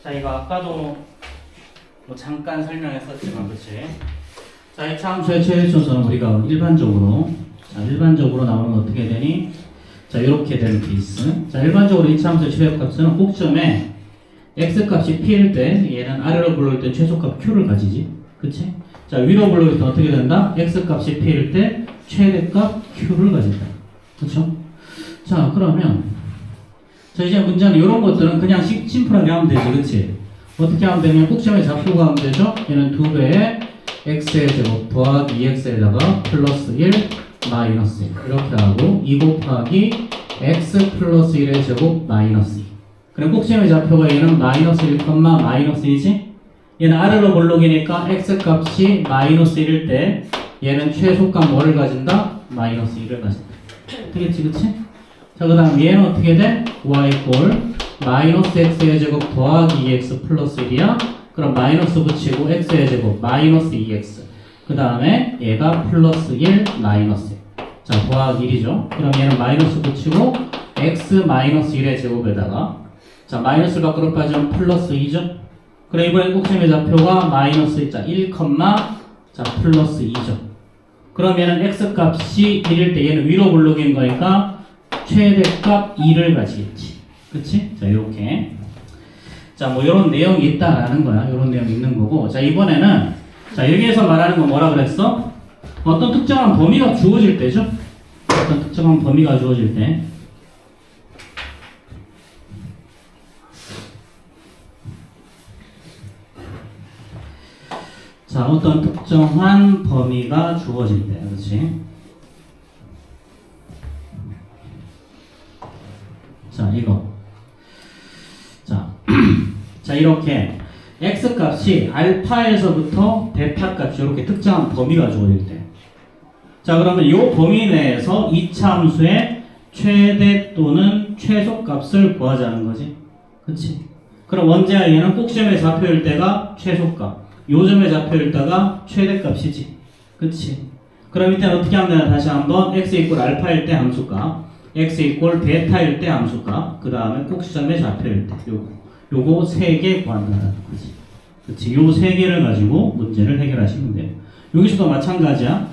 자, 이거 아까도 뭐 잠깐 설명했었지만, 그치? 자, 이차함수의 최대초수는 우리가 일반적으로 나오는 건 어떻게 되니? 자, 이렇게 되는 케이스. 자, 일반적으로 이차함수의 최대값은 꼭점에 x값이 p일 때 얘는 아래로 불러올 때 최소값 q를 가지지. 그치? 자, 위로 불러올 때 어떻게 된다? x값이 p일 때 최대값 q를 가진다. 그쵸? 자, 그러면 자, 이제 문제는 이런 것들은 그냥 심플하게 하면 되지. 그치? 어떻게 하면 되냐면 꼭점에 좌표가 하면 되죠? 얘는 2배의 x의 제곱 더하기 2x에다가 플러스 1 마이너스 1 이렇게 하고 2 곱하기 x 플러스 1의 제곱 마이너스 2. 그럼 꼭지점의 좌표가 얘는 마이너스 1, 마이너스 2지? 얘는 아래로 볼록이니까 x 값이 마이너스 1일 때 얘는 최소값 뭐를 가진다? 마이너스 1을 가진다. 되겠지, 그치? 자, 그 다음 얘는 어떻게 돼? y 꼴 마이너스 x의 제곱 더하기 2x 플러스 1이야? 그럼 마이너스 붙이고 x의 제곱 마이너스 2x 그 다음에 얘가 플러스 1 마이너스 1. 자, 더하기 1이죠. 그럼 얘는 마이너스 붙이고 x 마이너스 1의 제곱에다가 자, 마이너스 밖으로 빠지면 플러스 2죠. 그럼 이번엔 꼭지점의 좌표가 마이너스 1, 자, 플러스 2죠. 그럼 얘는 x 값이 1일 때 얘는 위로 블록인 거니까 최대값 2를 가지겠지. 그치? 자, 이렇게. 자, 뭐, 요런 내용이 있다라는 거야. 요런 내용이 있는 거고. 자, 이번에는, 자, 여기에서 말하는 건 뭐라 그랬어? 어떤 특정한 범위가 주어질 때죠? 어떤 특정한 범위가 주어질 때. 자, 어떤 특정한 범위가 주어질 때. 그렇지? 자, 이거. 자, 자, 이렇게 x값이 알파에서부터 베타값이 이렇게 특정한 범위가 주어질 때. 자, 그러면 이 범위 내에서 이차 함수의 최대 또는 최소값을 구하자는 거지. 그치? 그럼 언제야? 얘는 꼭지점의 좌표일 때가 최소값, 요점의 좌표일 때가 최대값이지. 그치? 그럼 이때 어떻게 하면 되나? 다시 한번 x 이꼴 알파일 때 함수값, x 이꼴 베타일 때 함수값, 그 다음에 꼭지점의 좌표일 때 요거 3개 구한다는 거지. 그치? 요 3개를 가지고 문제를 해결하시면 돼요. 여기서도 마찬가지야.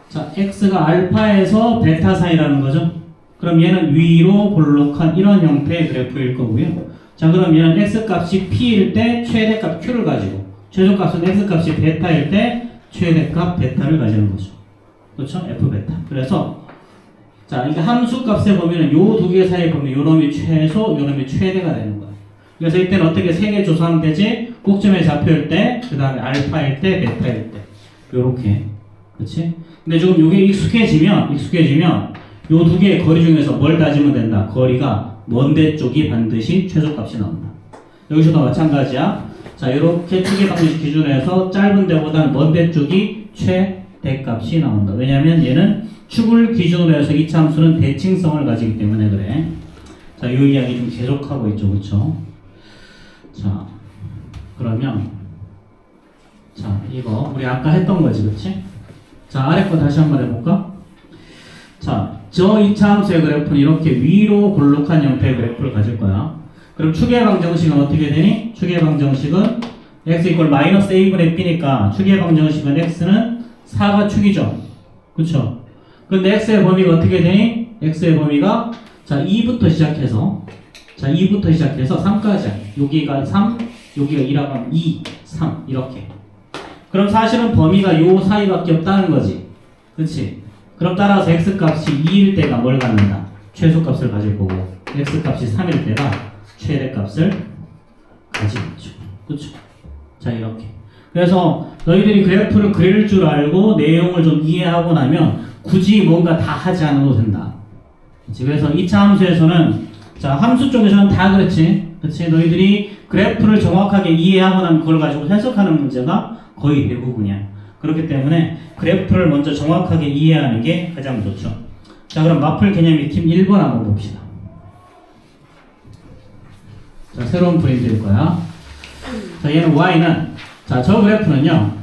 자, x가 알파에서 베타 사이라는 거죠. 그럼 얘는 위로 볼록한 이런 형태의 그래프일 거고요. 자, 그럼 얘는 x값이 p일 때 최대값 q를 가지고 최소값은 x값이 베타일 때 최대값 베타를 가지는 거죠. 그렇죠? f 베타. 그래서 자, 이게 함수값의 범위는 요 두 개 사이의 범위, 요 놈이 최소, 요 놈이 최대가 되는 거야. 그래서 이때는 어떻게 3개 조사하면 되지? 꼭점의 좌표일 때, 그 다음에 알파일 때, 베타일 때. 요렇게. 그치? 근데 지금 요게 익숙해지면, 요 두 개의 거리 중에서 뭘 따지면 된다? 거리가 먼데 쪽이 반드시 최소값이 나온다. 여기서도 마찬가지야. 자, 요렇게 투기 방식 기준에서 짧은 데보다는 먼데 쪽이 최대값이 나온다. 왜냐면 얘는 축을 기준으로 해서 이차 함수는 대칭성을 가지기 때문에 그래. 자, 요 이야기 좀 계속하고 있죠. 그쵸? 자, 그러면 자, 이거 우리 아까 했던 거지. 그치? 자, 아래 거 다시 한번 해볼까? 자, 저 이차 함수의 그래프는 이렇게 위로 볼록한 형태의 그래프를 가질 거야. 그럼 축의 방정식은 어떻게 되니? 축의 방정식은 x 이퀄 마이너스 a분의 b니까 축의 방정식은 x는 4가 축이죠. 그쵸? 근데 x의 범위가 어떻게 되니? x의 범위가 자 2부터 시작해서 3까지야. 여기가 3, 여기가 2라고 하면 2, 3 이렇게. 그럼 사실은 범위가 요 사이밖에 없다는 거지. 그치? 그럼 따라서 x값이 2일 때가 뭘 갖는다? 최소값을 가질 거고 x값이 3일 때가 최대값을 가지겠죠. 그쵸? 자, 이렇게. 그래서 너희들이 그래프를 그릴 줄 알고 내용을 좀 이해하고 나면 굳이 뭔가 다 하지 않아도 된다. 그치? 그래서 2차 함수에서는 자, 함수 쪽에서는 다 그렇지. 그치? 너희들이 그래프를 정확하게 이해하고 나면 그걸 가지고 해석하는 문제가 거의 대부분이야. 그렇기 때문에 그래프를 먼저 정확하게 이해하는 게 가장 좋죠. 자, 그럼 마플 개념 익힘 1번 한번 봅시다. 자, 새로운 프린트일 거야. 자, 얘는 y는 자, 저 그래프는요.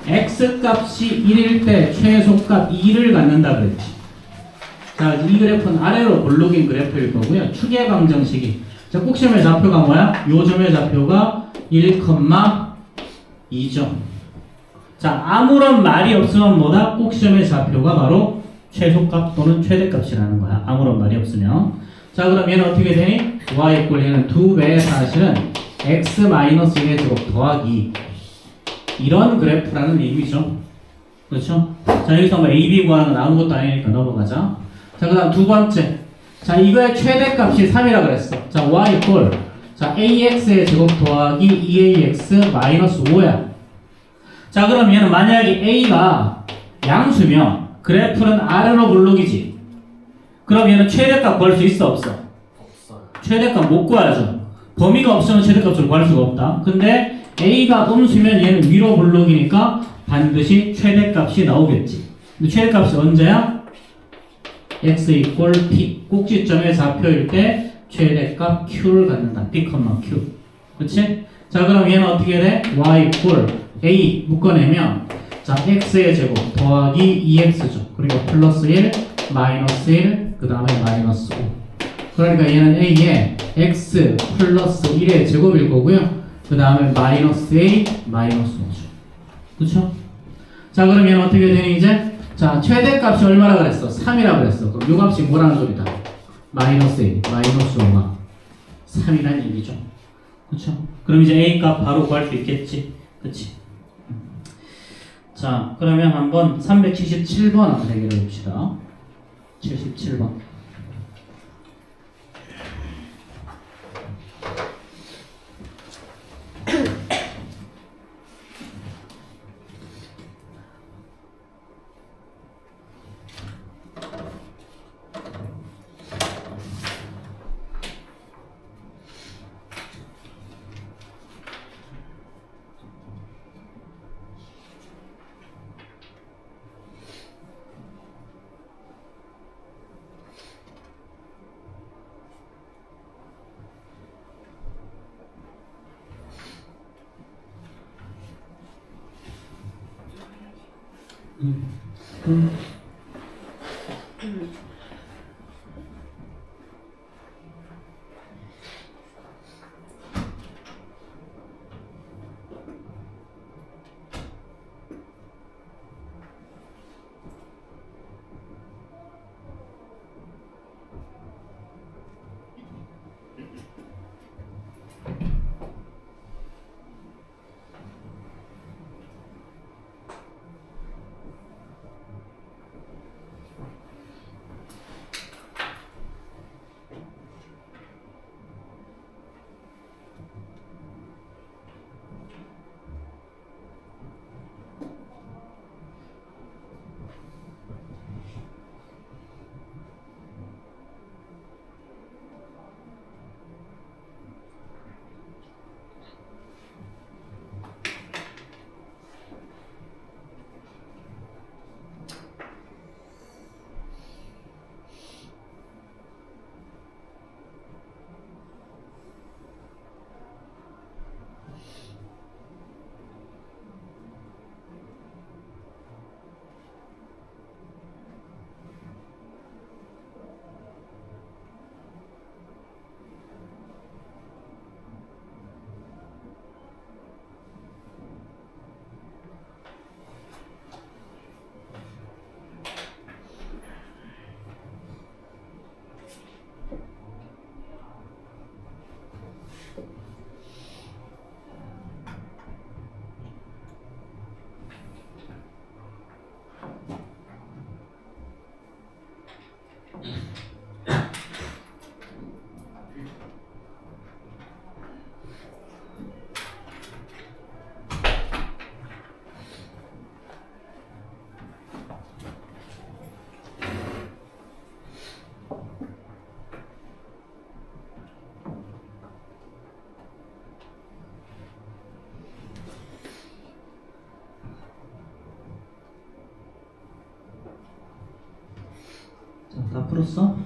x값이 1일 때 최소값 2를 갖는다 그랬지. 자, 이 그래프는 아래로 볼록인 그래프일 거고요. 축의 방정식이 자, 꼭지점의 좌표가 뭐야? 요 점의 좌표가 1,2죠. 자, 아무런 말이 없으면 뭐다? 꼭 시험의 좌표가 바로 최소값 또는 최대값이라는 거야. 아무런 말이 없으면. 자, 그럼 얘는 어떻게 되니? y 이꼴 얘는 2배의 사실은 x-1의 제곱 더하기 이런 그래프라는 의미죠. 그렇죠? 자, 여기서 뭐 a, b 구하는 건 아무것도 아니니까 넘어가자. 자, 그 다음 두 번째. 자, 이거의 최대값이 3이라 그랬어. 자, y 이꼴 자, ax의 제곱 더하기 2ax 마이너스 5야. 자, 그럼 얘는 만약에 a가 양수면 그래프는 R로 블록이지. 그럼 얘는 최대값 구할 수 있어 없어? 없어요. 최대값 못 구하죠. 범위가 없으면 최대값을 구할 수가 없다. 근데 a가 음수면 얘는 위로 블록이니까 반드시 최대값이 나오겠지. 근데 최대값이 언제야? x 이꼴 p 꼭지점의 좌표일 때 최대값 q를 갖는다. p, q. 그렇지? 자, 그럼 얘는 어떻게 돼? y 이꼴 a 묶어내면 자, x의 제곱 더하기 2x죠. 그리고 플러스 1, 마이너스 1, 그 다음에 마이너스 5. 그러니까 얘는 a에 x 플러스 1의 제곱일 거고요. 그 다음에 마이너스 a, 마이너스 5죠. 그쵸? 자, 그럼 얘는 어떻게 되니 이제? 자, 최대값이 얼마라 그랬어? 3이라 그랬어. 그럼 요 값이 뭐라는 소리다? 마이너스 a, 마이너스 5가 3이라는 얘기죠. 그쵸? 그럼 이제 a 값 바로 구할 수 있겠지? 그치? 자, 그러면 한번 377번 한번 해결해 봅시다. 77번. 다 풀었어?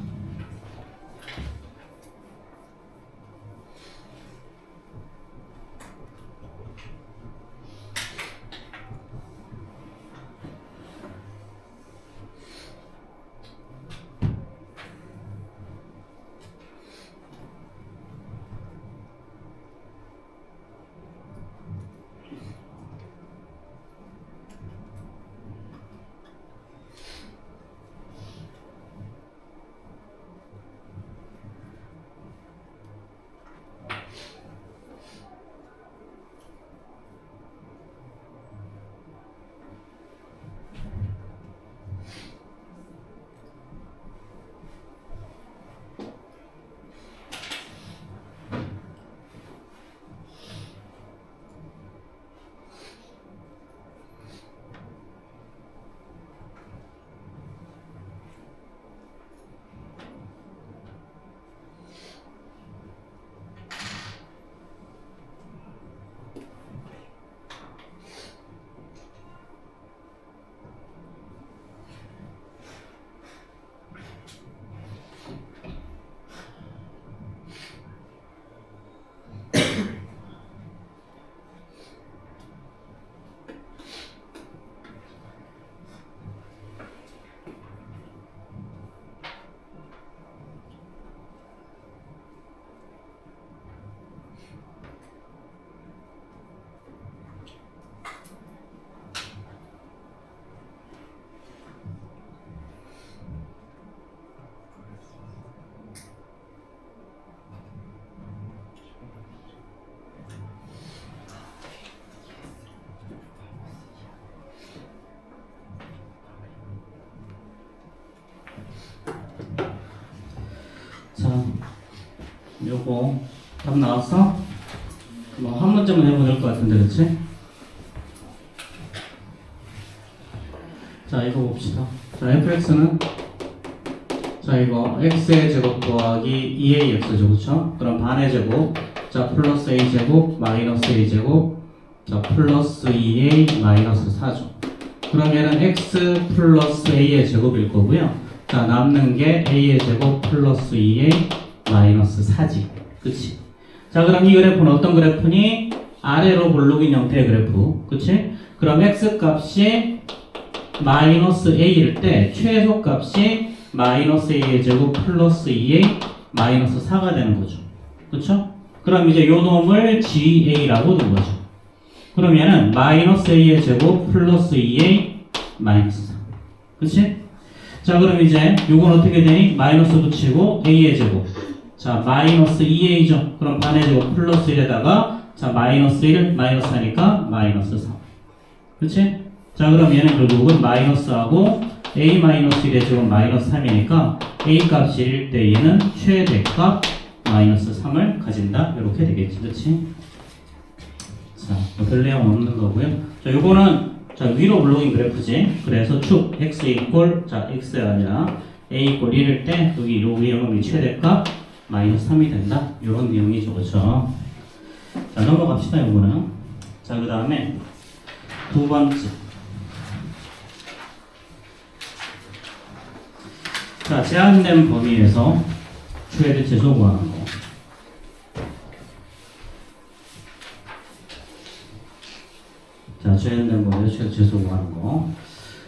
요거 답 나왔어? 뭐 한 문제만 해보면 될 것 같은데, 그치? 자, 이거 봅시다. 자, fx는 자, 이거 x의 제곱 더하기 2ax죠, 그쵸? 그럼 반의 제곱, 자, 플러스 a제곱, 마이너스 a제곱, 자, 플러스 2a, 마이너스 4죠. 그럼 얘는 x 플러스 a의 제곱일 거고요. 자, 남는 게 a의 제곱 플러스 2a, 마이너스 4지. 그치? 자, 그럼 이 그래프는 어떤 그래프니? 아래로 볼록인 형태의 그래프. 그치? 그럼 x 값이 마이너스 a일 때 최소값이 마이너스 a의 제곱 플러스 2a 마이너스 4가 되는 거죠. 그쵸? 그럼 이제 요 놈을 ga라고 둔 거죠. 그럼 얘는 마이너스 a의 제곱 플러스 2a 마이너스 4. 그치? 자, 그럼 이제 요건 어떻게 되니? 마이너스 붙이고 a의 제곱. 자, 마이너스 2a죠. 그럼 반의 제곱 플러스 1에다가 자, 마이너스 1, 마이너스 하니까 마이너스 3. 그치? 자, 그럼 얘는 결국은 마이너스하고 a 마이너스 1의 제곱 마이너스 3이니까 a 값이 1일 때 얘는 최대값 마이너스 3을 가진다. 이렇게 되겠지. 그치? 자, 별 내용 없는 거고요. 자, 요거는 자, 위로 블록인 그래프지. 그래서 축 x 이꼴 자, x가 아니라 a 이꼴 1일 때 여기 요 위에 놈이 최대값 마이너스 3이 된다. 요런 내용이죠. 그렇죠? 자, 넘어갑시다. 요거는. 자, 그 다음에 두 번째. 자, 제한된 범위에서 최대 최소 구하는 거. 자, 제한된 범위에서 최대 최소 구하는 거.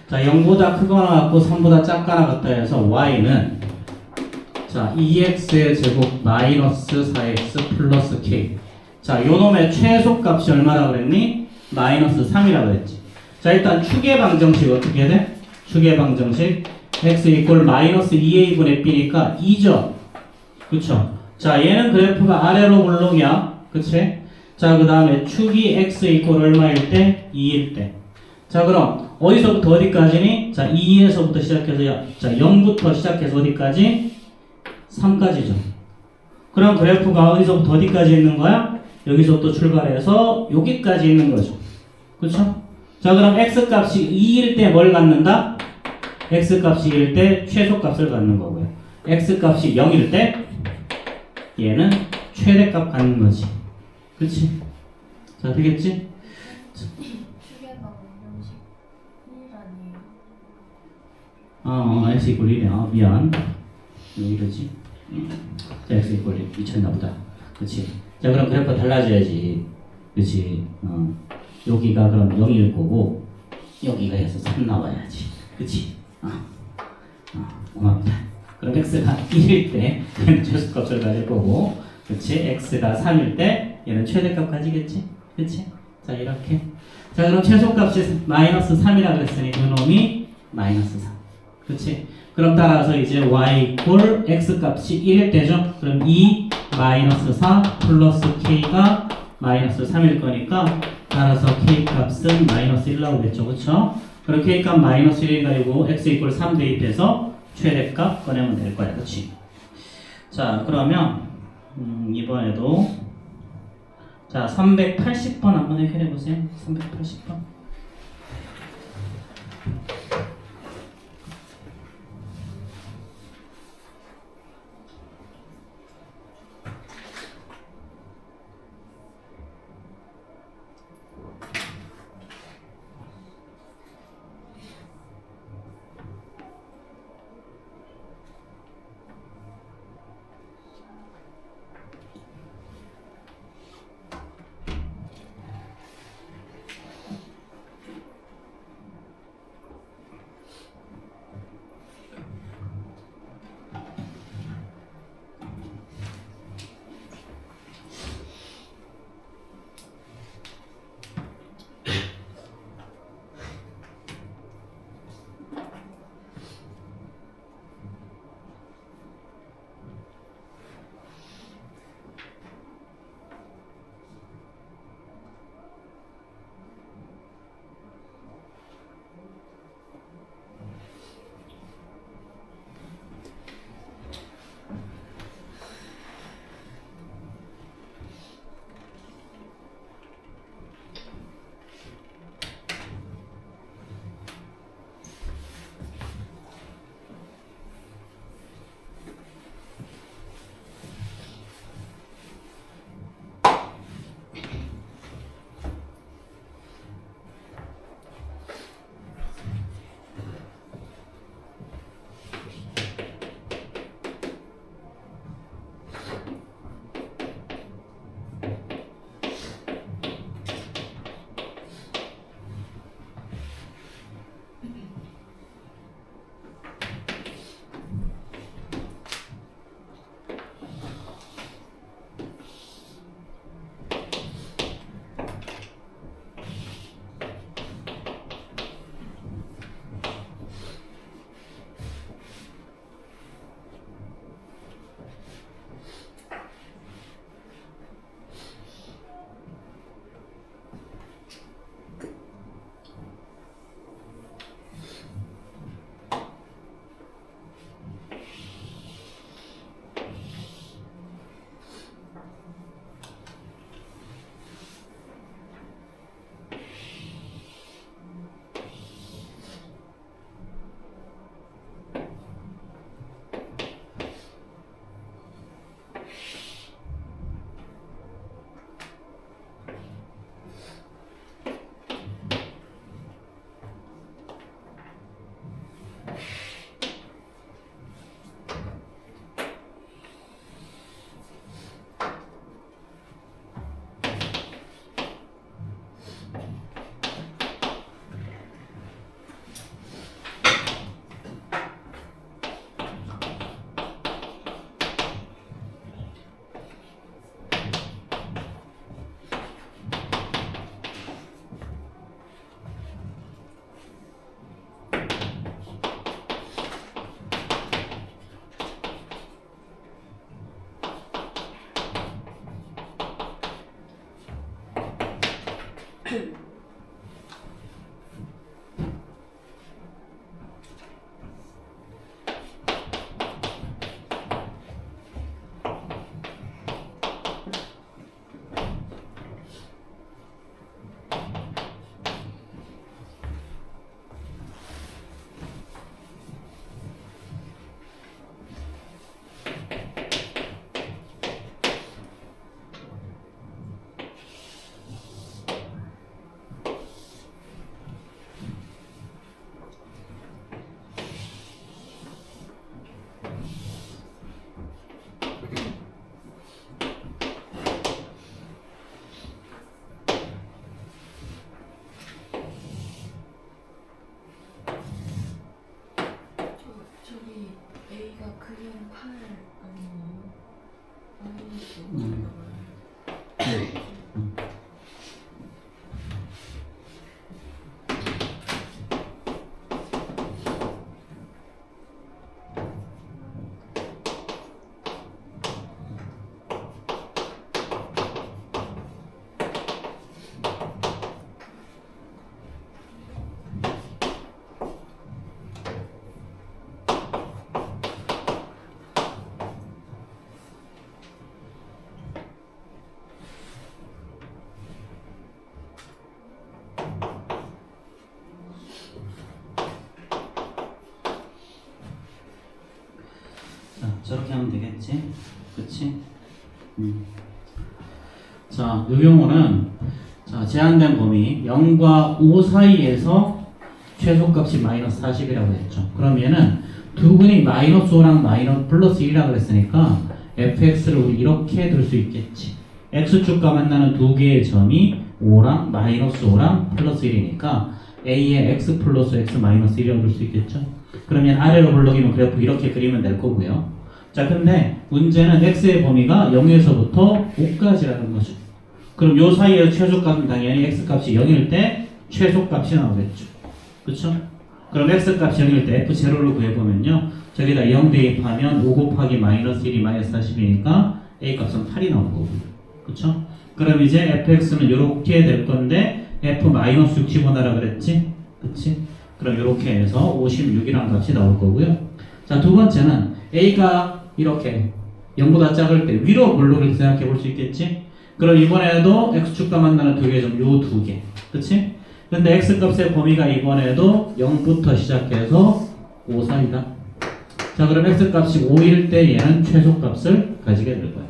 자, 0보다 크거나 같고 3보다 작거나 같다 해서 y는 자, 2x의 제곱 마이너스 4x 플러스 k. 자, 요 놈의 최소값이 얼마라 그랬니? 마이너스 3이라 그랬지. 자, 일단 축의 방정식 어떻게 돼? 축의 방정식 x 이꼴 마이너스 2a분의 b니까 2죠. 그쵸? 자, 얘는 그래프가 아래로 볼록이야. 그치? 자, 그 다음에 축이 x 이꼴 얼마일 때? 2일 때. 자, 그럼 어디서부터 어디까지니? 자, 2에서부터 시작해서 자, 0부터 시작해서 어디까지? 3까지죠. 그럼 그래프가 어디서부터 어디까지 있는 거야? 여기서부터 출발해서 여기까지 있는 거죠. 그쵸? 자, 그럼 x값이 2일 때 뭘 갖는다? x값이 2일 때 최소값을 갖는 거고요. x값이 0일 때 얘는 최대값 갖는 거지. 그치? 자, 되겠지? 축에다가 공식 1 아니에요? x 이꼴 1이야. 미안. 왜 이러지? 자, x 이꼴 1. 미쳤나 보다. 그치? 자, 그럼 그래프가 달라져야지. 그치? 여기가 그럼 0일 거고, 여기가 해서 3 나와야지. 그치? 고맙다. 그럼 x가 1일 때 얘는 최소값을 가질 거고, 그치? x가 3일 때 얘는 최대값 가지겠지? 그치? 자, 이렇게. 자, 그럼 최소값이 마이너스 3이라 그랬으니 그 놈이 마이너스 3. 그치? 그럼 따라서 이제 y 이꼴 x 값이 1일 때죠? 그럼 2 마이너스 4 플러스 k가 마이너스 3일 거니까 따라서 k 값은 마이너스 1 나오겠죠? 그쵸? 그럼 k 값 마이너스 1이 가지고 x 이꼴 3 대입해서 최대값 꺼내면 될 거야. 그치? 자, 그러면 이번에도 자, 380번 한번 해결해 보세요. 380번. 저렇게 하면 되겠지? 그치? 자, 이 경우는 자, 제한된 범위 0과 5 사이에서 최소값이 마이너스 40이라고 했죠. 그러면은 두 근이 마이너스 5랑 마이너스 플러스 1이라고 그랬으니까 fx를 우리 이렇게 둘 수 있겠지. x축과 만나는 두 개의 점이 5랑 마이너스 5랑 플러스 1이니까 a의 x 플러스 x 마이너스 1이라고 둘 수 있겠죠. 그러면 아래로 블록이면 그래프 이렇게 그리면 될 거고요. 자, 근데 문제는 x의 범위가 0에서부터 5까지라는 거죠. 그럼 요 사이에 최소값은 당연히 x값이 0일 때 최소값이 나오겠죠. 그쵸? 그럼 x값이 0일 때 f0를 구해보면요. 저기다 0 대입하면 5 곱하기 마이너스 1이 마이너스 40이니까 a값은 8이 나올 거고요. 그쵸? 그럼 이제 fx는 이렇게 될 건데 f 마이너스 65나라 그랬지? 그치? 그럼 이렇게 해서 56이라는 값이 나올 거고요. 자, 두 번째는 a가 이렇게 0보다 작을 때 위로 블록을 생각해 볼 수 있겠지? 그럼 이번에도 x축과 만나는 두 개 점, 요 두 개. 그치? 근데 x값의 범위가 이번에도 0부터 시작해서 5 사이다. 자, 그럼 x값이 5일 때 얘는 최소값을 가지게 될 거야.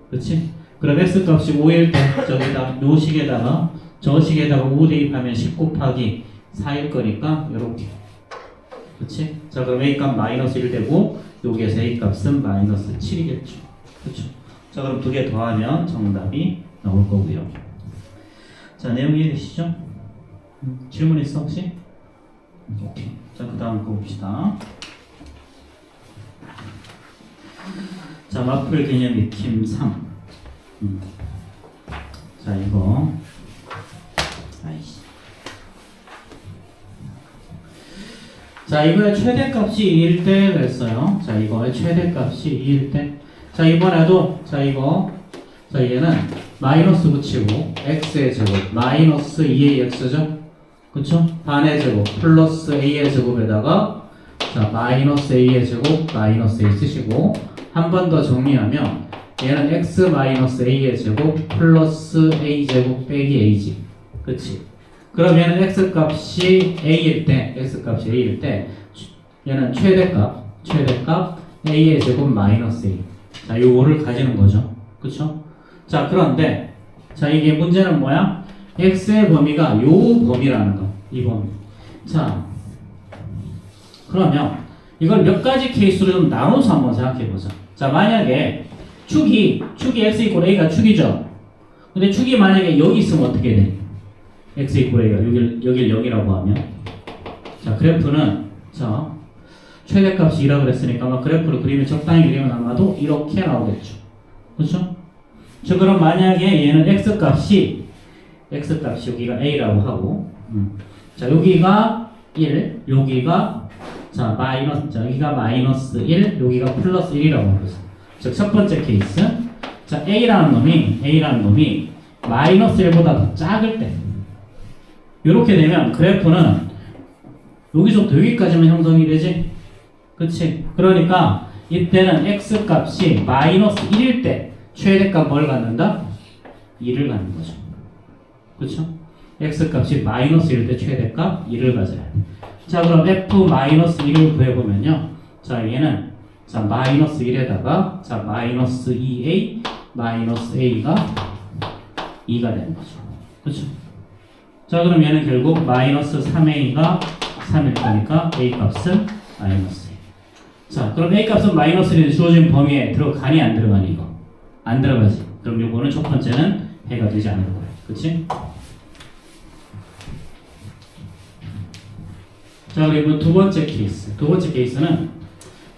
그치? 그럼 x값이 5일 때 저기다 요 식에다가 저 식에다가 5 대입하면 10 곱하기 4일 거니까 요렇게. 그치? 자, 그럼 a값 마이너스 1 되고 여기에서 a값은 마이너스 7이겠죠. 그쵸? 자, 그럼 두 개 더하면 정답이 나올 거고요. 자, 내용 이해되시죠? 질문 있어 혹시? 오케이. 자, 그 다음 거 봅시다. 자, 마플 개념 익힘 3. 자, 이거. 아이씨. 자, 이거의 최대값이 2일 때 그랬어요. 자, 이거의 최대값이 2일 때. 자, 이번에도 자, 이거. 자, 얘는 마이너스 붙이고 x의 제곱 마이너스 2의 x죠. 그쵸? 반의 제곱 플러스 a의 제곱에다가 자, 마이너스 a의 제곱 마이너스 a 쓰시고 한 번 더 정리하면 얘는 x 마이너스 a의 제곱 플러스 a 제곱 빼기 a지. 그치? 그럼 얘는 x값이 a일 때 얘는 최대값 a의 제곱 마이너스 a. 자, 요거를 가지는 거죠. 그쵸? 자, 그런데 자, 이게 문제는 뭐야? x의 범위가 요 범위라는 거. 이 범위. 자, 그러면 이걸 몇 가지 케이스로 좀 나눠서 한번 생각해 보자. 자, 만약에 축이 x 이퀄 a가 축이죠. 근데 축이 만약에 여기 있으면 어떻게 돼? x 이퀄 a가 여길 0이라고 하면 자, 그래프는 자, 최대값이 2라고 그랬으니까 아마 그래프를 그리면 적당히 그리면 아마도 이렇게 나오겠죠. 그렇죠? 자, 그럼 만약에 얘는 x값이 여기가 a라고 하고 자, 여기가 1, 여기가 자, 여기가 마이너스 1, 여기가 플러스 1이라고 하거든. 즉, 첫 번째 케이스. 자, a라는 놈이 마이너스 1보다 더 작을 때. 이렇게 되면 그래프는 여기서부터 여기까지만 형성이 되지. 그치? 그러니까 이때는 x값이 마이너스 1일 때 최대값 뭘 갖는다? 2를 갖는 거죠. 그쵸? x값이 마이너스 1일 때 최대값 2를 가져야 돼. 자, 그럼 f-1을 구해보면요. 자, 얘는 자, 마이너스 1에다가 자, 마이너스 2a 마이너스 a가 2가 되는 거죠. 그쵸? 자, 그럼 얘는 결국 마이너스 3a가 3일 거니까 a 값은 마이너스 1. 자, 그럼 a 값은 마이너스 1이 주어진 범위에 들어가니 안 들어가니 이거? 안 들어가지. 그럼 요거는 첫 번째는 해가 되지 않을 거예요. 그치? 자, 그리고 두 번째 케이스는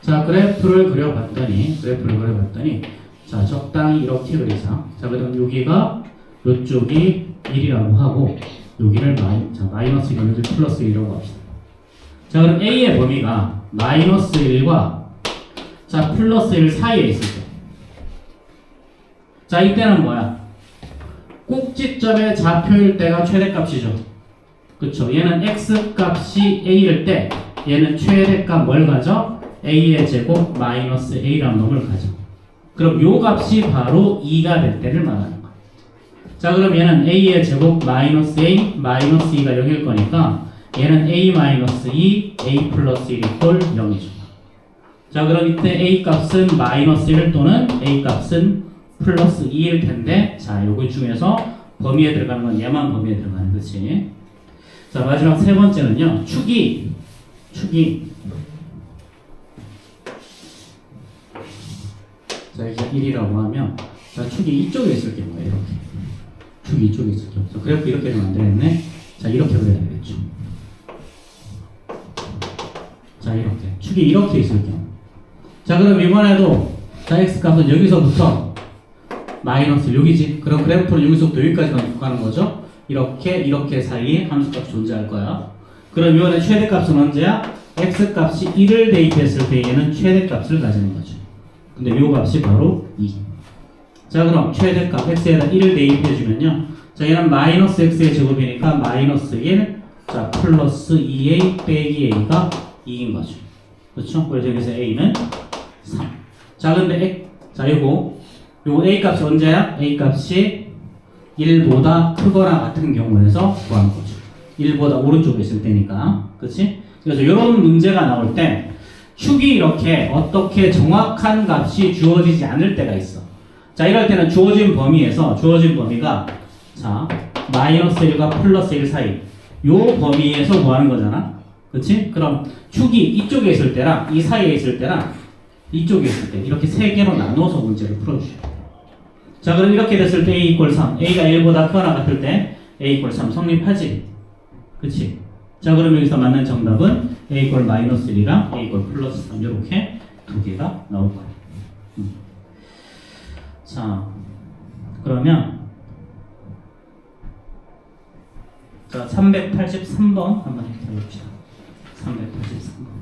자, 그래프를 그려봤더니 자, 적당히 이렇게 그리자. 자, 그럼 여기가 요쪽이 1이라고 하고 여기를 마이너스 1, 여기 플러스 1이라고 합시다. 자, 그럼 a의 범위가 마이너스 1과 자, 플러스 1 사이에 있을 때. 자, 이때는 뭐야? 꼭지점의 좌표일 때가 최대값이죠. 그쵸? 얘는 x값이 a일 때 얘는 최대값 뭘 가져? a의 제곱 마이너스 a라는 놈을 가져. 그럼 요 값이 바로 2가 될 때를 말하는 거야. 자, 그럼 얘는 a의 제곱 마이너스 a 마이너스 2가 0일 거니까 얘는 a 마이너스 2 a 플러스 1 이퀄 0이죠. 자, 그럼 이때 a 값은 마이너스 1 또는 a 값은 플러스 2일 텐데, 자, 요거 중에서 범위에 들어가는 건 얘만 범위에 들어가는 거지. 자, 마지막 세 번째는요, 축이 자, 이게 1이라고 하면, 자, 축이 이쪽에 있을 경우에 이렇게. 축이 이쪽에 있을 경우. 자, 그래프 이렇게 되면 안 되겠네. 자, 이렇게 그려야 되겠죠. 자, 이렇게. 축이 이렇게 있을 경우. 자, 그럼 이번에도, 자, x 값은 여기서부터 마이너스 여기지. 그럼 그래프는 여기서부터 여기까지만 가는 거죠. 이렇게 사이에 함수값이 존재할 거야. 그럼 이번에 최대값은 언제야? x 값이 1을 대입했을 때 얘는 최대값을 가지는 거죠. 근데 요 값이 바로 2. 자, 그럼 최대값 x에다 1을 대입해주면요. 자, 얘는 마이너스 x의 제곱이니까 마이너스 1, 자, 플러스 2a 빼기 a가 2인 거죠. 그렇죠? 그래서 여기서 a는 3. 자, 근데 자, 요거 a 값이 언제야? a 값이 1보다 크거나 같은 경우에서 구하는 거죠. 1보다 오른쪽에 있을 때니까. 그렇지? 그래서 이런 문제가 나올 때 축이 이렇게 어떻게 정확한 값이 주어지지 않을 때가 있어. 자, 이럴 때는 주어진 범위가 자, 마이너스 1과 플러스 1 사이 요 범위에서 구하는 거잖아. 그렇지? 그럼 축이 이쪽에 있을 때랑 이 사이에 있을 때랑 이쪽에 있을 때 이렇게 세 개로 나눠서 문제를 풀어주셔야 돼. 자, 그럼 이렇게 됐을 때 a = 3, a가 1보다 크거나 같을 때 a = 3 성립하지? 그치? 자, 그럼 여기서 맞는 정답은 a = 마이너스 1이랑 a = 플러스 3 이렇게 두 개가 나올 거예요. 자, 그러면 자, 383번 한번 해봅시다. 383번.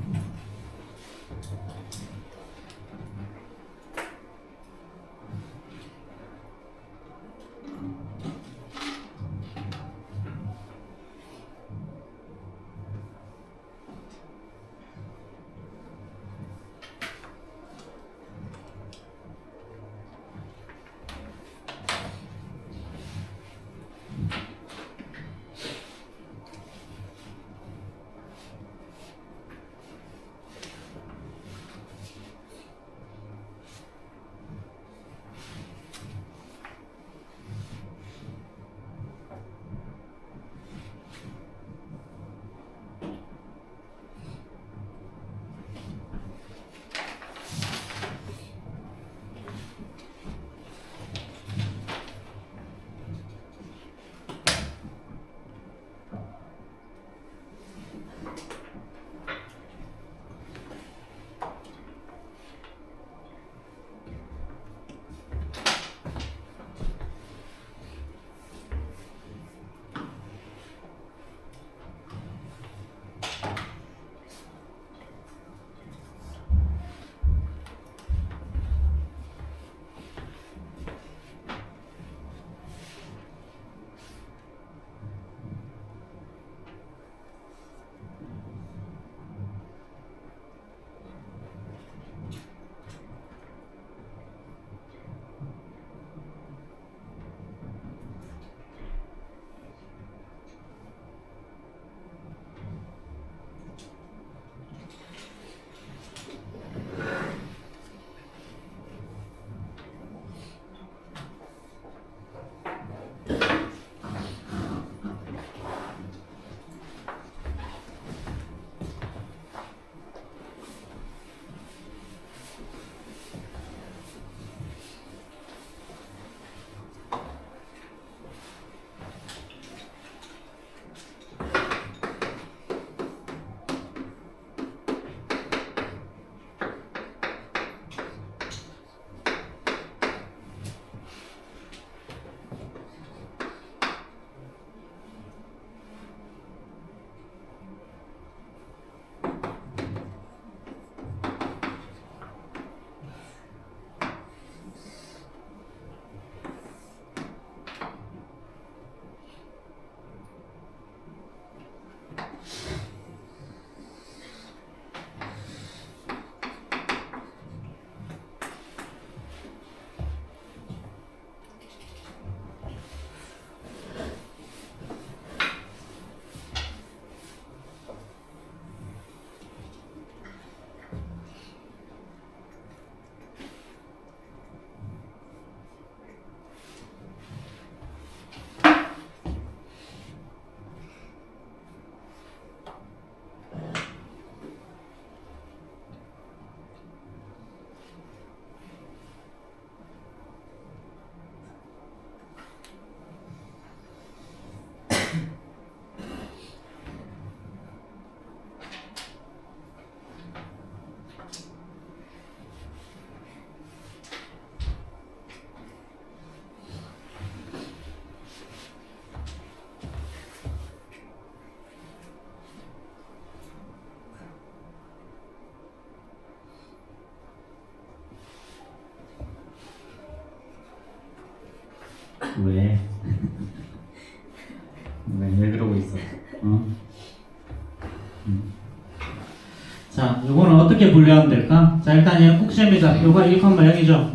자, 요거는 어떻게 분류하면 될까? 자, 일단 얘는 꼭 시험의 좌표가 1,0이죠.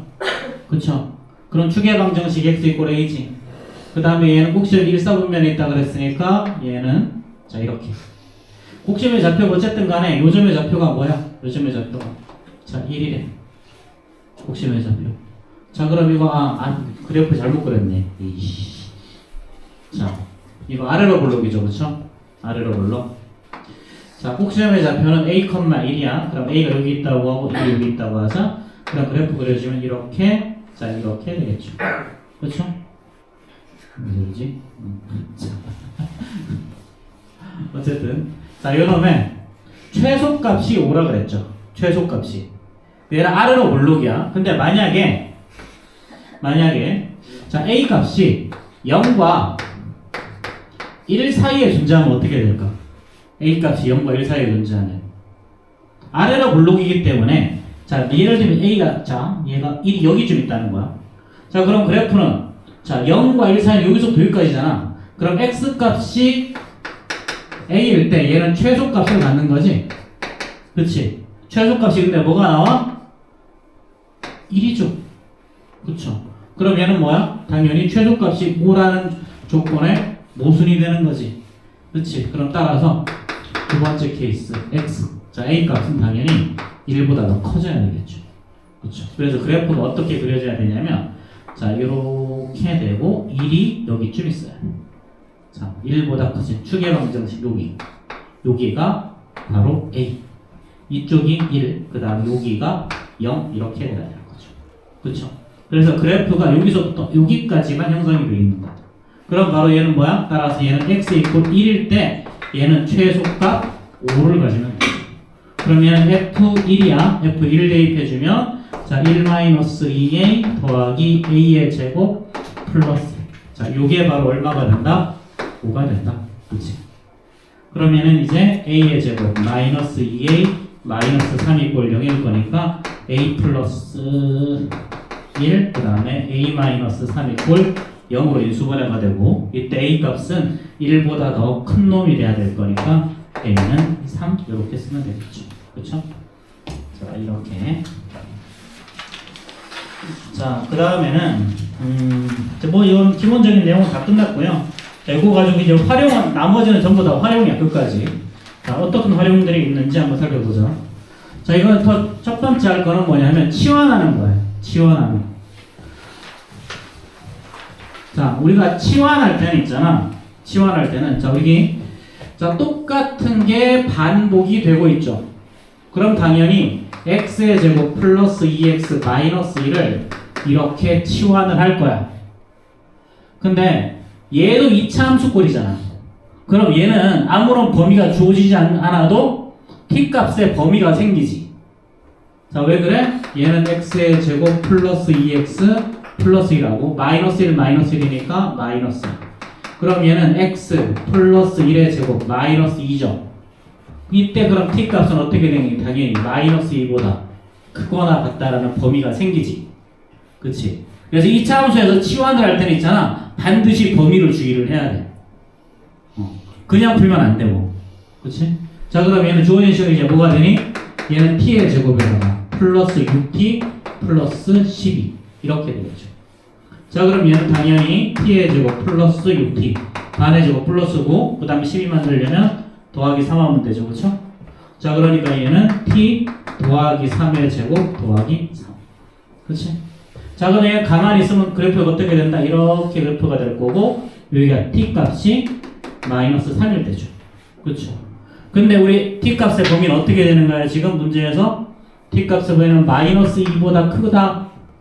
그쵸? 그럼 추계방정식 x 이꼴 a지. 그 다음에 얘는 꼭시험 1사분면에 있다 그랬으니까 얘는 자 이렇게 꼭시험의 좌표가 어쨌든 간에 요점의 좌표가 뭐야? 요점의 좌표가 자 1이래. 꼭시험의 좌표. 자 그럼 이거 그래프 잘못 그렸네. 이씨. 자 이거 아래로 볼록이죠. 그쵸? 아래로 볼록. 자 꼭시험의 좌표는 a, 1이야. 그럼 a가 여기 있다고 하고 1이 여기 있다고 하자. 그럼 그래프 그려주면 이렇게 자 이렇게 되겠죠. 그쵸? 무슨 소리지? 어쨌든 자 요놈에 최소값이 5라 그랬죠. 최소값이 얘는 아래로 볼록이야. 근데 만약에 자 a 값이 0과 1 사이에 존재하면 어떻게 될까? a 값이 0과 1 사이에 존재하면 아래로 볼록이기 때문에 자 예를 들면 a가 자 얘가 1이 여기쯤 있다는 거야. 자 그럼 그래프는 자 0과 1 사이는 여기서부터 여기까지잖아. 그럼 x 값이 a일 때 얘는 최소값을 갖는 거지. 그치? 최소값이 근데 뭐가 나와? 1이죠. 그쵸? 그럼 얘는 뭐야? 당연히 최소값이 5라는 조건에 모순이 되는 거지. 그치? 그럼 따라서 두 번째 케이스 x 자 a 값은 당연히 1보다 더 커져야 되겠죠. 그쵸? 그래서 그래프가 어떻게 그려져야 되냐면 자 이렇게 되고 1이 여기쯤 있어요. 자 1보다 커진 추계방정식 여기가 바로 a 이쪽이 1 그 다음 여기가 0 이렇게 돼야 되는 거죠. 그쵸? 그래서 그래프가 여기서부터 여기까지만 형성이 되어 있는 거죠. 그럼 바로 얘는 뭐야? 따라서 얘는 x 이퀄 1일 때 얘는 최소값 5를 가지면 돼요. 그럼 얘는 f1이야. f1 대입해주면 자 1-2a 더하기 a의 제곱 플러스 자 요게 바로 얼마가 된다? 5가 된다. 그치? 그러면은 이제 a의 제곱 마이너스 2a 마이너스 3 이꼴 0일 거니까 a 플러스 1 그 다음에 a 마이너스 3 이꼴 0으로 인수분해가 되고 이때 a 값은 1보다 더 큰 놈이 돼야 될 거니까 a는 3 이렇게 쓰면 되겠죠. 그쵸? 자 이렇게 자 그 다음에는 뭐 이건 기본적인 내용은 다 끝났고요. 자, 이거 가지고 이제 활용은 나머지는 전부 다 활용이야. 끝까지. 자 어떤 활용들이 있는지 한번 살펴보자. 자 이건 첫 번째 할 거는 뭐냐면 치환하는 거예요. 치환하는. 자 우리가 치환할 때는 있잖아. 치환할 때는 자 여기 자 똑같은 게 반복이 되고 있죠. 그럼 당연히 x의 제곱 플러스 2x 마이너스 1을 이렇게 치환을 할 거야. 근데 얘도 2차 함수꼴이잖아. 그럼 얘는 아무런 범위가 주어지지 않아도 t값의 범위가 생기지. 자 왜 그래? 얘는 x의 제곱 플러스 2x 플러스 1하고 마이너스 1 마이너스 1이니까 마이너스 1. 그럼 얘는 x 플러스 1의 제곱 마이너스 2죠. 이때 그럼 t값은 어떻게 되니? 당연히 마이너스 2보다 크거나 같다라는 범위가 생기지. 그치? 그래서 2차 함수에서 치환을 할 때는 있잖아. 반드시 범위를 주의를 해야 돼. 그냥 풀면 안 되고. 그치? 자 그럼 얘는 주어진 식이 이제 뭐가 되니? 얘는 t의 제곱에다가 플러스 6t 플러스 12 이렇게 되겠죠. 자 그럼 얘는 당연히 t의 제곱 플러스 6t 반의 제곱 플러스 9 그 다음에 12 만들려면 더하기 3 하면 되죠. 그쵸? 자 그러니까 얘는 t 더하기 3의 제곱 더하기 3 그치? 자 그럼 얘 가만히 있으면 그래프가 어떻게 된다? 이렇게 그래프가 될 거고 여기가 t 값이 마이너스 3일 되죠. 그쵸? 근데 우리 t 값의 범위는 어떻게 되는가요? 지금 문제에서 t 값의 범위는 마이너스 2보다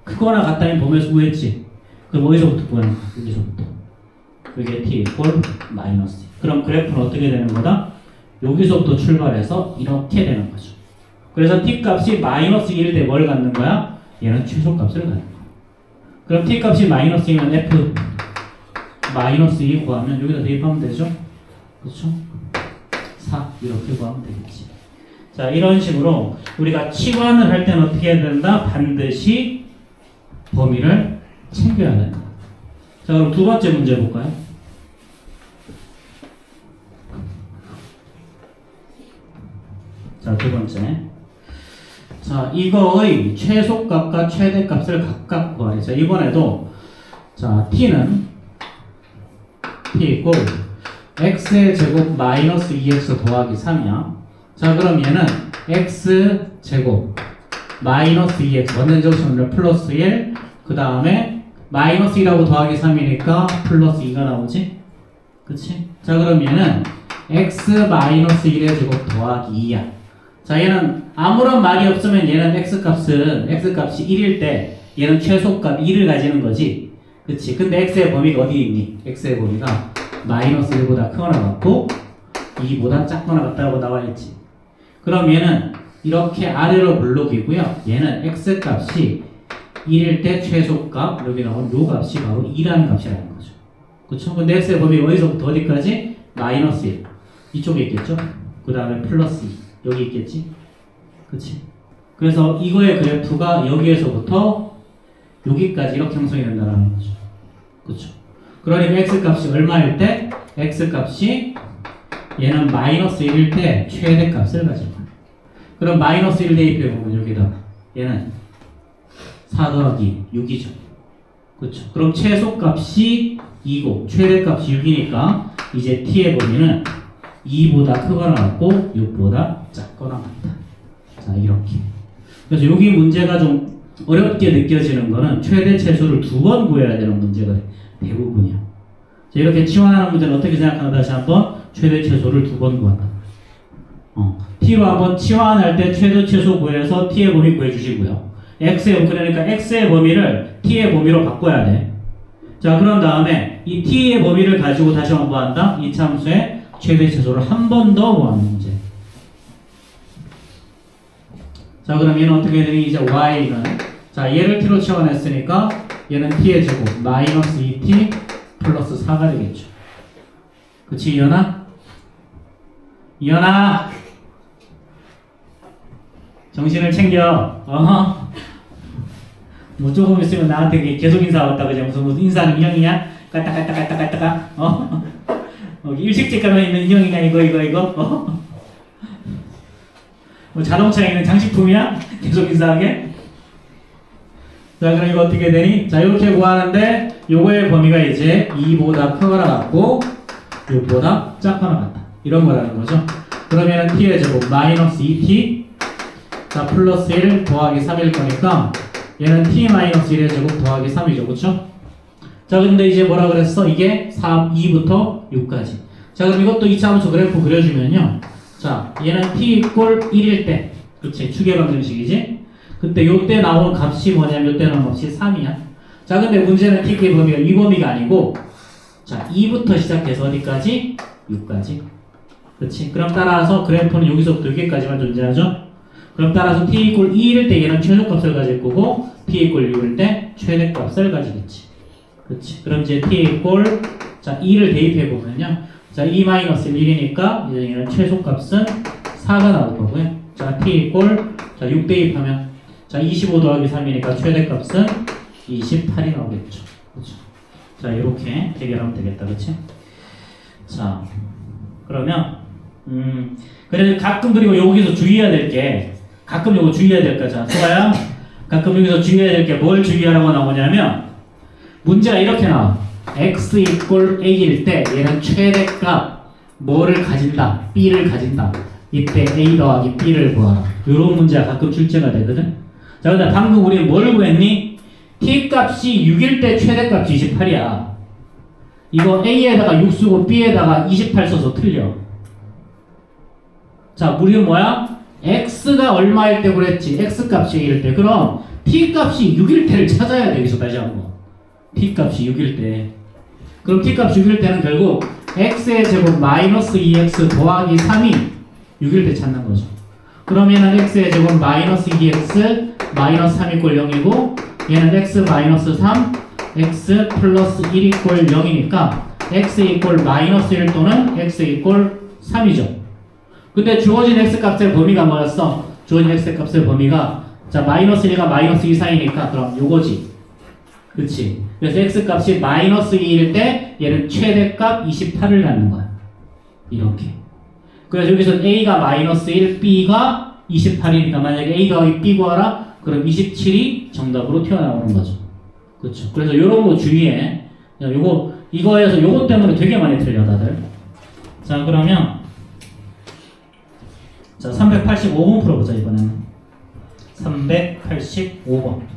크거나 같다는 범위에서 구했지. 그럼 어디서부터 구하는 거야? 여기서부터. 여기에 t 이꼴 마이너스 2. 그럼 그래프는 어떻게 되는 거다? 여기서부터 출발해서 이렇게 되는 거죠. 그래서 t 값이 마이너스 1일 때 뭘 갖는 거야? 얘는 최소값을 갖는 거야. 그럼 t 값이 마이너스 2면 f 마이너스 2 구하면 여기다 대입하면 되죠? 그렇죠? 4 이렇게 구하면 되겠지. 자 이런 식으로 우리가 치환을 할 때는 어떻게 해야 된다? 반드시 범위를 챙겨야 된다. 자 그럼 두 번째 문제 볼까요? 자, 두 번째. 자, 이거의 최소값과 최대값을 각각 구하래. 자, 이번에도 자, t는 t 이꼴 x의 제곱 마이너스 2x 더하기 3이야. 자, 그럼 얘는 x 제곱 마이너스 2x 원전적시는 플러스 1, 그 다음에 마이너스 2라고 더하기 3이니까 플러스 2가 나오지? 그치? 자, 그럼 얘는 x 마이너스 1의 제곱 더하기 2야. 자, 얘는 아무런 말이 없으면 얘는 x값이 1일 때 얘는 최소값 1을 가지는 거지. 그치? 근데 x의 범위가 어디 있니? x의 범위가 마이너스 1보다 크거나 같고 2보다 작거나 같다고 나와 있지. 그럼 얘는 이렇게 아래로 블록이고요. 얘는 x값이 1일 때 최소값, 여기 나온 요 값이 바로 2라는 값이라는 거죠. 그쵸? 근데 x의 범위가 어디서부터 어디까지? 마이너스 1. 이쪽에 있겠죠? 그 다음에 플러스 2. 여기 있겠지? 그치? 그래서 이거의 그래프가 여기에서부터 여기까지 이렇게 형성이 된다는 거죠. 그쵸? 그러니까 x값이 얼마일 때? x값이 얘는 마이너스 1일 때 최대값을 가질 거야. 그럼 마이너스 1 대입해보면 여기다가 얘는 4 더하기 6이죠. 그쵸? 그럼 최소값이 2고 최대값이 6이니까 이제 t의 범위는 2보다 크거나 같고 6보다 작거나 같다. 자, 이렇게. 그래서 여기 문제가 좀 어렵게 느껴지는 거는 최대 최소를 2번 구해야 되는 문제가 대부분이야. 자, 이렇게 치환하는 문제는 어떻게 생각하나 다시 한번 최대 최소를 2번 구한다. t로 한번 치환할 때 최대 최소 구해서 t의 범위 구해주시고요. 그러니까 x의 범위를 t의 범위로 바꿔야 돼. 자, 그런 다음에 이 t의 범위를 가지고 다시 한번 뭐 한다? 이 참수의 최대 최소를 한 번 더 구하는 문제. 자, 그럼 얘는 어떻게 되니? 이제 y는 자, 얘를 t로 치환했으니까 얘는 t의 제곱 마이너스 2t 플러스 4가 되겠죠. 그치, 이현아? 이현아! 정신을 챙겨. 뭐 조금 있으면 나한테 계속 인사 왔다 그지? 무슨 인사는 인형이냐? 깔딱깔딱깔딱깔딱. 일식집 가면 있는 인형이냐 이거? 뭐 자동차에 있는 장식품이야? 계속 인사하게? 자, 그럼 이거 어떻게 되니? 자, 이렇게 구하는데 요거의 범위가 이제 2보다 크거나 같고 6보다 작거나 같다. 이런 거라는 거죠. 그러면은 t의 제곱 마이너스 2t 자, 플러스 1 더하기 3일 거니까 얘는 t 마이너스 1의 제곱 더하기 3이죠. 그쵸? 자, 근데 이제 뭐라 그랬어? 이게 2부터 6까지. 자, 그럼 이것도 이차함수 그래프 그려주면요. 자, 얘는 t 이꼴 1일 때. 그치? 추계방정식이지? 근데 요때 나오는 값이 뭐냐면 요때 나오는 값이 3이야. 자, 근데 문제는 t의 범위가 이 범위가 아니고 자, 2부터 시작해서 어디까지? 6까지. 그치? 그럼 따라서 그래프는 여기서부터 여기까지만 존재하죠? 그럼 따라서 t 이꼴 2일 때 얘는 최소값을 가질 거고 t 이꼴 6일 때 최대값을 가지겠지. 그치? 그럼 이제 t 이꼴 자 2를 대입해 보면요. 자 2 마이너스 1이니까 이제 얘는 최소값은 4가 나올 거고요. 자 t 이꼴 자 6 대입하면 자 25 더하기 3이니까 최대값은 28이 나오겠죠. 그렇죠? 자 이렇게 해결하면 되겠다. 그치? 자 그러면 그래서 가끔 그리고 여기서 주의해야 될 게 가끔 요거 주의해야 될 거잖아. 수가야 가끔 여기서 주의해야 될 게 뭘 주의하라고 나오냐면 문제가 이렇게 나와. x 이꼴 a일 때 얘는 최대값 뭐를 가진다? b를 가진다. 이때 a 더하기 b를 구하라. 이런 문제가 가끔 출제가 되거든. 자 근데 방금 우리 뭘 구했니? t 값이 6일 때 최대값이 28이야. 이거 a에다가 6 쓰고 b에다가 28 써서 틀려. 자 우리는 뭐야? x가 얼마일 때 그랬지? x값이 1일 때. 그럼 t값이 6일 때를 찾아야 돼. 여기서 다시 한번 t값이 6일 때. 그럼 t값이 6일 때는 결국 x의 제곱 마이너스 2x 더하기 3이 6일 때 찾는 거죠. 그러면은 x의 제곱 마이너스 2x 마이너스 3 이꼴 0이고 얘는 x 마이너스 3 x 플러스 1 이꼴 0이니까 x 이꼴 마이너스 1 또는 x 이꼴 3이죠. 근데 주어진 x값의 범위가 뭐였어? 주어진 x값의 범위가 자 마이너스 1가 마이너스 2 사이니까 그럼 요거지. 그치? 그래서 x값이 마이너스 2일 때 얘는 최대값 28을 갖는 거야. 이렇게. 그래서 여기서 A가 마이너스 1, B가 28이니까 만약에 A가 B 구하라 그럼 27이 정답으로 튀어나오는 거죠. 그렇죠. 그래서 이런 거 주의해. 자, 이거에서 요거 때문에 되게 많이 틀려 다들. 자 그러면 자 385번 풀어보자 이번에는. 385번.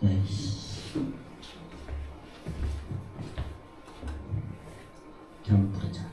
에이씨. 그럼 부르자.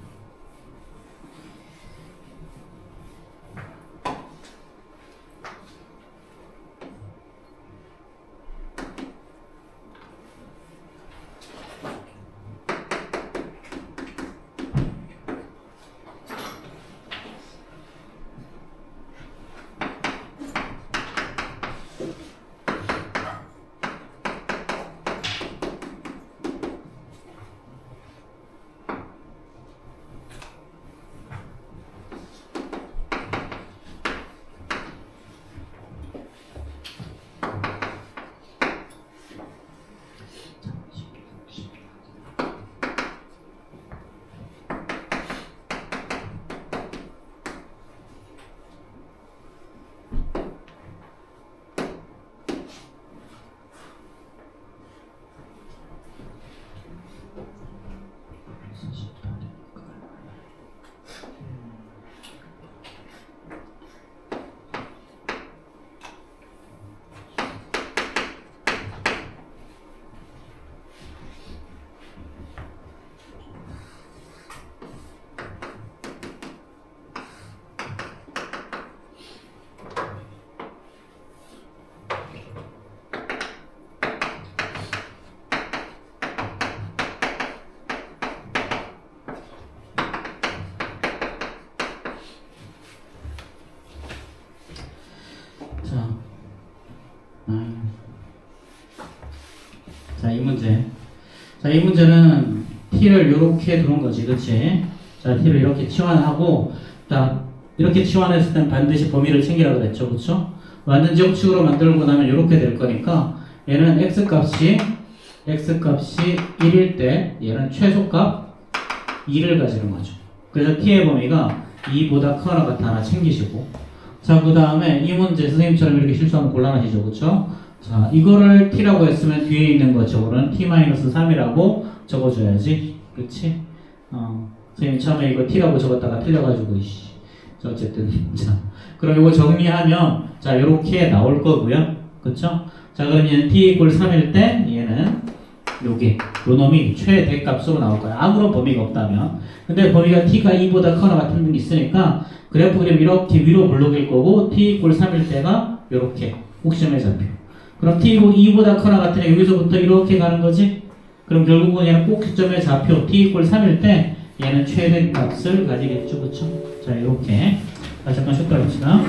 자, 이 문제는 t를 이렇게 두는 거지, 그렇지? 자, t를 이렇게 치환하고, 자, 이렇게 치환했을 땐 반드시 범위를 챙기라 그랬죠, 그렇죠? 완전 정축으로 만들고 나면 이렇게 될 거니까 얘는 x값이 1일 때 얘는 최소값 2를 가지는 거죠. 그래서 t의 범위가 2보다 크거나 같아 하나 챙기시고, 자, 그 다음에 이 문제 선생님처럼 이렇게 실수하면 곤란하시죠, 그렇죠? 자, 이거를 t라고 했으면 뒤에 있는 거 저거는 t-3이라고 적어줘야지, 그렇지? 선생님 처음에 이거 t라고 적었다가 틀려가지고 이씨. 자, 어쨌든 자, 그럼 이거 정리하면 자, 요렇게 나올 거고요, 그렇죠? 자, 그럼 얘는 t = 3일 때 얘는 요게 요 놈이 최대값으로 나올 거야. 아무런 범위가 없다면. 근데 범위가 t가 2보다 크거나 같은 놈이 있으니까 그래프 그림 이렇게 위로 물러길 거고 t = 3일 때가 요렇게 꼭지점의 좌표. 그럼 t 2보다 크거나 같으니까 여기서부터 이렇게 가는 거지. 그럼 결국은 얘는 꼭지점의 좌표 t = 3일 때 얘는 최대값을 가지겠죠, 그렇죠? 자, 이렇게 다시 한번 쉽게 해봅시다.